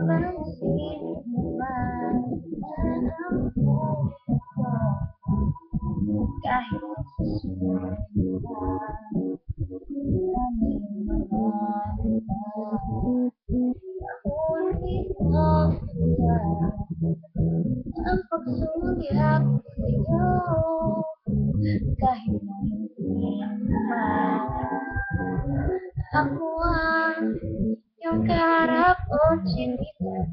Pansin mo ba na ang puso ko kahit susunod ka, tanging mga ngunit okay ang pagsulyap sa'yo kahit na hindi naman ako ang iyong kaharap o chinita.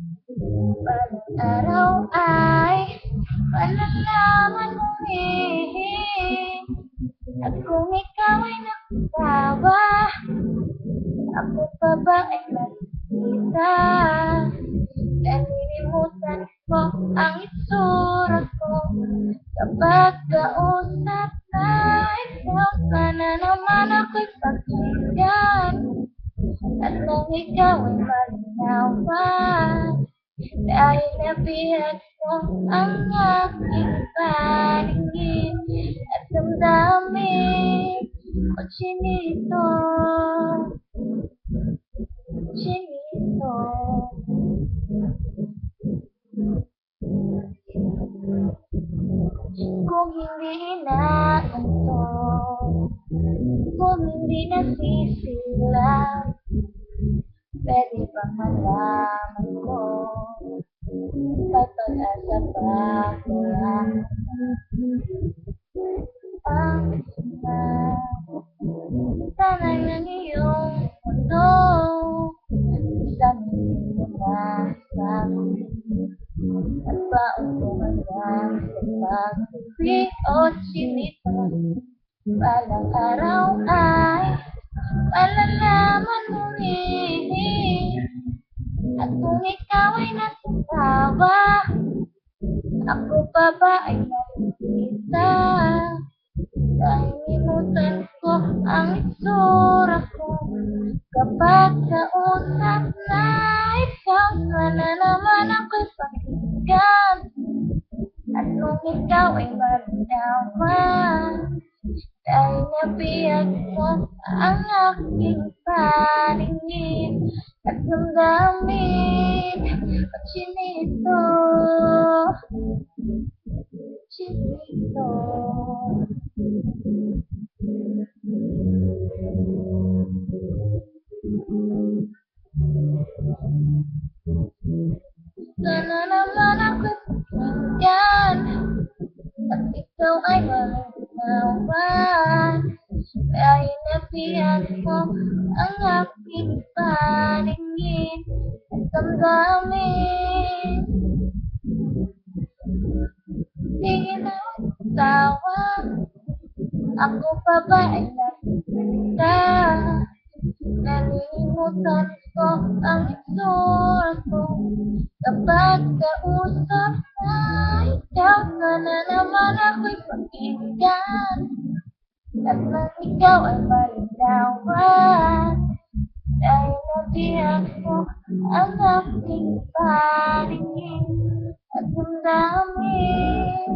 Balang araw ay malalaman mo at kung ikaw ay nakatawa, ako pa ba ay nakikita? Nalilimutan ko ang itsura ko kapag kausap na ikaw. Sana naman ako'y pakinggan at nang ikaw ay malinawan, dahil nabihag mo ang aking paningin at damdamin o chinito, chinito. Kung hindi inaantok, kung hindi nasisilang, pwede bang malaman ko may pag-asa ba kaya ang tanay ng iyong mundo? Sabihin mo na sa'kin at baon ko hanggang sa pag-uwi o chinita. Balang araw ay malalaman mo at kung ikaw ay natatawa, ako pa ba ay nakikita? Nalimutan ko ang itsura ko kapag kausap na ikaw. Sana naman ako'y pakinggan at kung ikaw ay malinawan, dahil nabihag mo ang aking paningin at damdamin o chinito, chinito. Sana naman ako'y pakinggan at ikaw ay malinawan, dahil nabihag mo ang aking paningin at damdamin. Sige na magtawa, ako pa ba ay nakikita? Nalilimutan ko ang itsura ko kapag kausap na ikaw. Sana naman ako'y pakinggan at nang ikaw ay malinawan, dahil nabihag mo ang aking paningin at damdamin.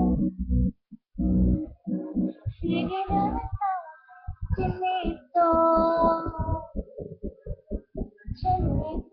Sige na chinito, chinito.